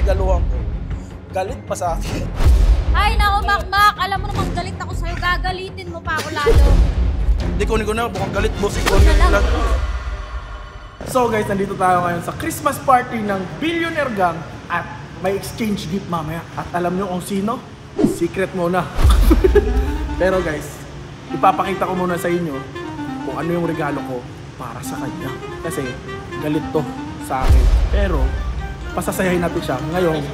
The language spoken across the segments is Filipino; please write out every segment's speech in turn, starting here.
regaluhan ko. Galit pa sa akin. Ay, naku, Makmak. Alam mo namang galit ako sa'yo. Gagalitin mo pa ako lalo. Hindi ko na, bukang galit boss. Ikaw na lang. So guys, nandito tayo ngayon sa Christmas party ng Billionaire Gang. At may exchange gift mamaya. At alam nyo kung sino? Secret muna. Pero guys, ipapakita ko muna sa inyo kung ano yung regalo ko para sa kanya. Kasi galit to sa akin. Pero pasasayahin natin siya ngayong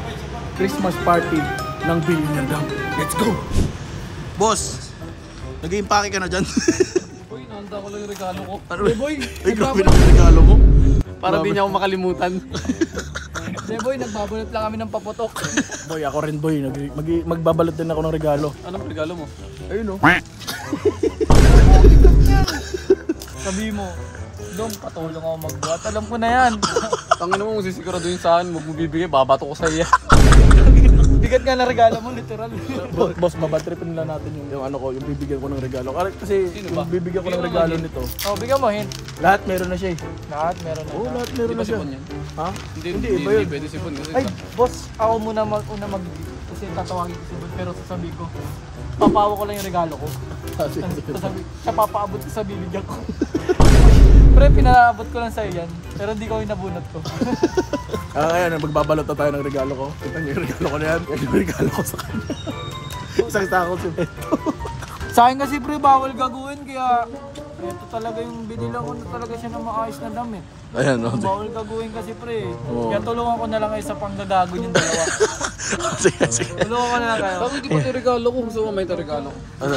Christmas party ng Billionaire Gang. Let's go! Boss, nag-iimpake ka na dyan. Boy, nahanda ko lang yung regalo ko. Ano? Boy, ay grabe na yung regalo mo. Para di niya ako makalimutan. Hey boy, nagbabalot lang kami ng paputok. Boy, ako rin boy. Magbabalot din ako ng regalo. Anong regalo mo? Ayun o. Sabi mo, Dong, patulong ako magbuhat. Alam ko na yan. Tangin mo kung sisiguraduhin saan, huwag mo bibigay, babato ko sa iya. Bigat nga na regalo mo, literal. Boss, babatripin lang natin yung ano ko, yung bibigyan ko ng regalo. Kasi yung bibigyan ko ng regalo nito. Oh, bigyan mo, hint. Lahat meron na siya eh. Lahat meron na. Oo, lahat meron na siya. Ha? Hindi, iba yun. pwede sipon kasi. Ay, boss, ako muna kasi tatawagin ko sipon, pero sasabi ko, papawa ko lang yung regalo ko. Sasabi, siya papaabot ko sa bibigyan ko. Pre, pinaabot ko lang sa'yo yan, pero hindi ko yung nabunot ko. Ayan, magbabalot na tayo ng regalo ko. Kita niyo yung regalo ko na yan. Yan yung regalo ko sa kanya. Isang sakot si Beto. Sa akin kasi pre, bawal gaguhin, kaya ito talaga yung binilang ko na talaga siya ng maayos na damit. Ayan, no? Bawal gaguhin kasi pre. Kaya tulungan ko na lang kayo sa panggagago yung dalawa. Sige, sige. Tulungan ko na lang kayo. Bakit di ba ito regalo ko? Gusto mo may ito regalo? Ano?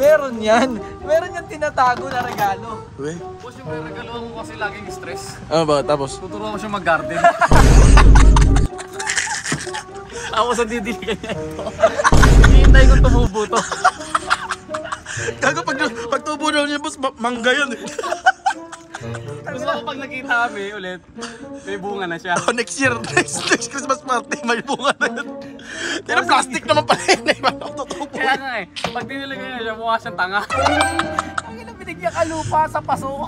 Meron yan. Meron yung tinatago na regalo. Uwe? Boss, yung may regalo ko kasi laging stress. Ano ba? Tapos? Tuturuan ko siya mag-garden. Ako sa didiligan niya ito. Hihintay ko tumubo to. Gago, pag tubo na niya, boss, mangga yun eh. Gusto ko pag nakita kami ulit, may bunga na siya. Oh, next year, next Christmas party, may bunga na yun. Pero plastic naman pala yun eh. Kaya nga eh, pag diniligan niya siya, mukha siyang tanga. Ang ina, binigyan ka lupa sa paso.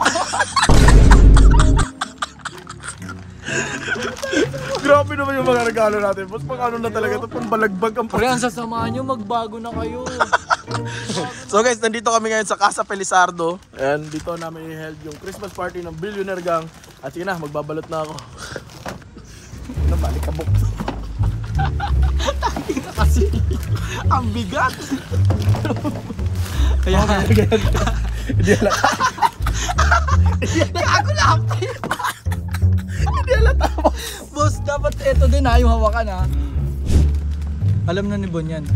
Grabe naman yung mga regalo natin. Boss, pang ano na talaga ito, pang balagbag ang Pre, ang sasamahan nyo, magbago na kayo. So guys, nandito kami ngayon sa Casa Felizardo. Ayan, dito namin i-held yung Christmas party ng Billionaire Gang. At sige na, magbabalot na ako. Nabalik ka buk. Tangi ka kasi. Ang bigat. Kaya nga. Hindi halata. Hindi ako lang. Hindi halata. Boss, dapat ito din ha, yung hawakan ha. Alam na ni Bon yan.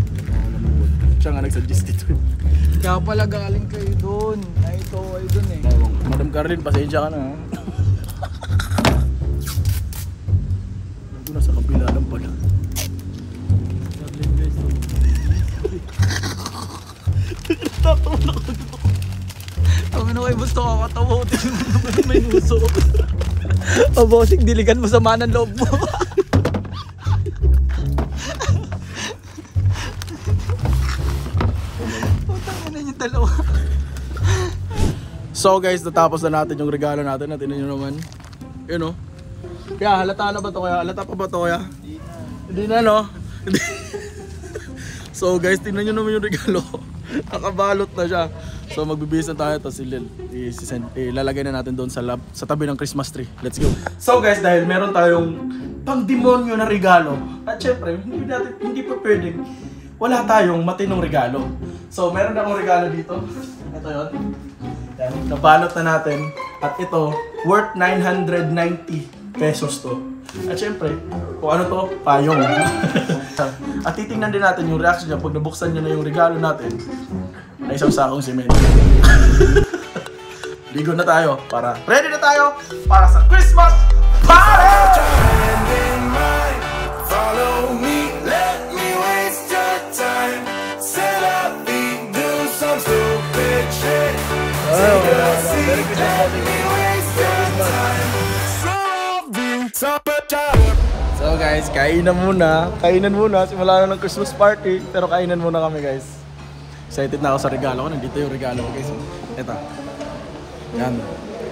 Siya nga nagsuggest dito. Kaya pala galing kayo doon. Ay, ito ay doon eh. Madam Carlin, pasensya ka na ha. Nandun na sa kabila lang pala. Carlin guys. Tatawa na ako. Ang ano kayo, gusto ka katawa. Tingnan mo naman may uso. O bossing, diligan mo sa manang loob mo. Dalawa. So guys, natapos na natin yung regalo natin. Natin nyo naman. Yun o. Kaya halata na ba to kaya? Halata pa ba to kaya? Hindi na no? So guys, tingnan nyo naman yung regalo. Nakabalot na siya. So magbibihis na tayo. Tapos ilalagay na natin doon sa lab, sa tabi ng Christmas tree. Let's go. So guys, dahil meron tayong pang-demonyo na regalo. At syempre, hindi pa pwedeng wala tayong matinong regalo. So, meron akong regalo dito. Ito yun. Yan, nabalot na natin. At ito, worth 990 pesos to. At syempre, kung ano to, payong. At titingnan din natin yung reaction niya pag nabuksan niya na yung regalo natin na isang sakong semento. Ligo na tayo para, ready na tayo para sa Christmas party! Follow me, let me waste your time. Set up, do some stupid shit. Take a seat, let me waste your time. So guys, kainan muna. Kainan muna. Simula na ng Christmas party. Pero kainan muna kami guys. Excited na ako sa regalo ko. Nandito yung regalo ko guys. Ito. Yan.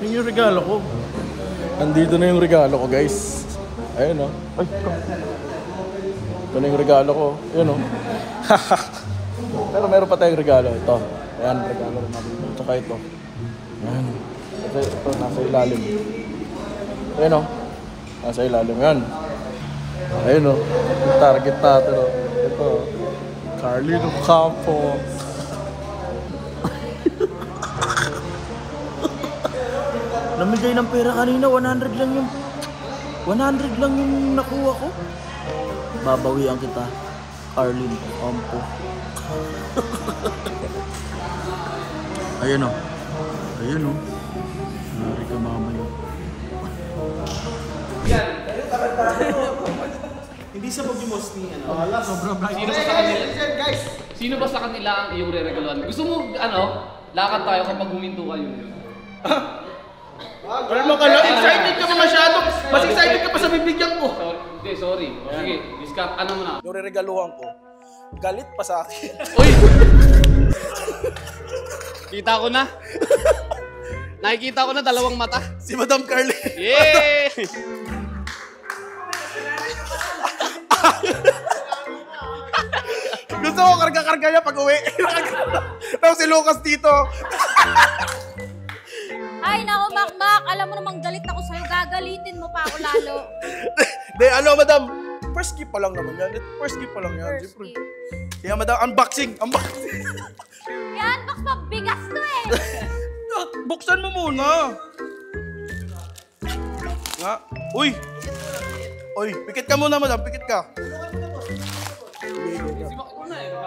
Yun yung regalo ko. Nandito na yung regalo ko guys. Ayun o. Ay, Ito na yung regalo ko. Yun o. Pero meron pa tayong regalo. Ito. Ayan, regalo rin natin. Tsaka ito. Ayan. Ito, nasa ilalim. Ayan o. Nasa ilalim. Ayan. Ayun o. Yung target natin o. Ito. Carlino Campo. Namigay ng pera kanina. 100 lang yung... 100 lang yung nakuha ko. Babawian kita. Carlino Campo. Ayan o. Ayan o. Nari ka mamaya. Hindi sa pag-imos ni ano. Sobrang bright. Sino ba sa kanila ang iyong re-regaloan? Gusto mo, lakad tayo kapag huminto kayo. Wala mo ka lang, excited ka pa masyado. Mas excited ka pa sa bibigyan ko. Sorry. Sige, discount, mo na. Yung re-regaluhan ko, galit pa sa akin. Uy! Kita ko na. Nakikita ko na dalawang mata. Si Madam Carly. Yay! Gusto ko karga-karga niya pag uwi. Tapos si Lucas dito. Ay, naku, Makmak. Alam mo namang galit ako sa'yo. Gagalitin mo pa ako lalo. De, Madam? First gift pa lang naman yan. First gift pa lang yan. First Siyempre. gift. Kaya Madam, unboxing. Yan, box pa. Bigas to eh. Buksan mo muna. Nga. Uy! Uy, pikit ka muna, Madam. Pikit ka.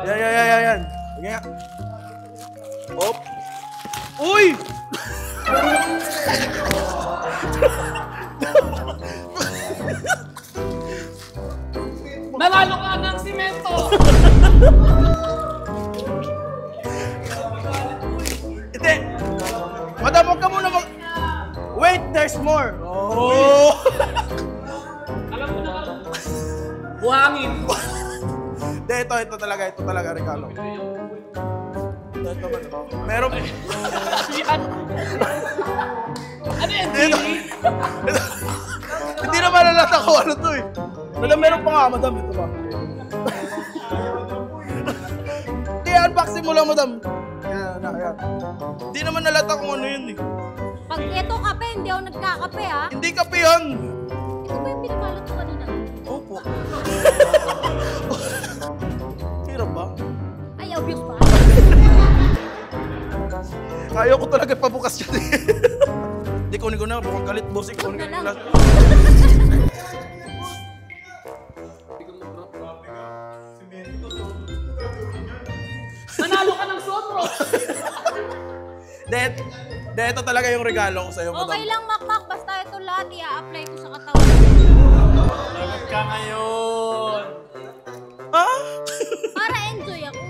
Yan. Sige nga. Op. Uy! Nanalo ka ng simento! Hindi! Madam, huwag ka muna mag... Wait, there's more! Oh! Alam mo na buhangin! Hindi, ito talaga regalo. Ito, meron... Yan! Ano yan, Ito. Jimmy? Hindi na malalata ko ano to eh. Madam, meron pa nga, Madam. Ito ba? Hindi, unboxing mo lang, Madam. Yan. Hindi naman nalata kung ano yun eh. Pag ito kape, hindi ako nagkakape ha. Hindi kape yan. Ito ba yung pinabalot ko kanina? Opo. Hirap ba? Ay, obvious ba? Ayaw ko talaga pabukas yun eh. Hindi, kunin ko na. Mukhang galit, bossing. Kunin ko na. Nanalo ka ng sotro! De, ito talaga yung regalo ko sa'yo, Madam. Okay lang, Makmak. Basta ito lahat, i-apply ko sa katawan. Lagot ka ngayon. Ha? Para enjoy ako.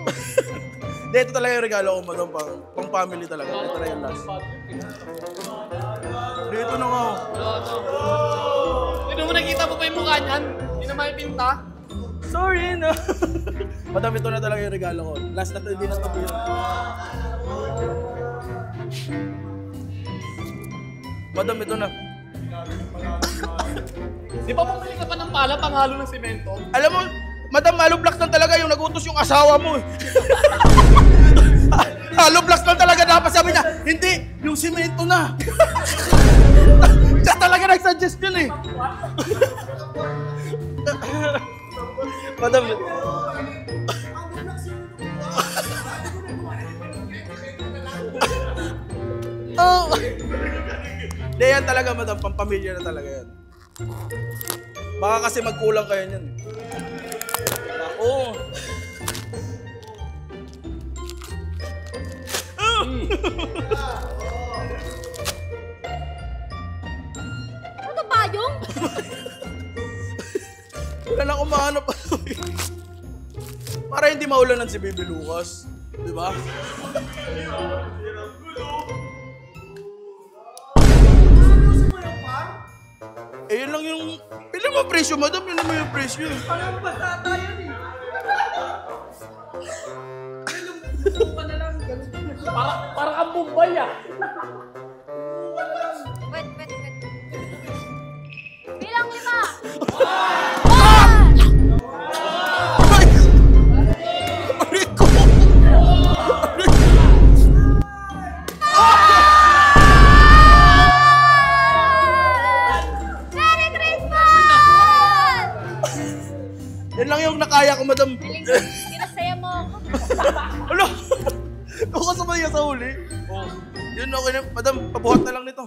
De, ito talaga yung regalo ko, Madam. Pang family talaga. Ito na yung last. Dito na nga. Hindi mo nakita mo pa yung mukha niyan? Hindi na may pinta? Sorry na. Madam, ito na talaga yung regalo ko. Last na ito, hindi na ito. Madam, ito na. Di ba bumili ka pa ng pala panghalo ng simento? Alam mo, Madam, halo blocks lang talaga yung nagutos yung asawa mo eh. Halo blocks lang talaga dapat sabi niya. Hindi, yung simento na. Siya talaga nag-suggest yun eh. Madam, oh. Hindi, yan talaga, Madam. Pampamilya na talaga yan. Baka kasi magkulang kayo niyan. Oo. Ano ba yung? Wala na kumahanap. Para hindi maulanan si Baby Lucas. Di ba? Eh, yun lang yung... Pili mo presyo, Madam. Yun naman yung presyo. Parang basata yun eh. Para kang Bombay ah. Wait. Bilang 5. 1, lang na kaya ko, madam. Galing, pinasaya mo ako. Ano? Ako kasabay ka sa huli. Oh. Yun, okay na. Madam, pabuhat na lang nito.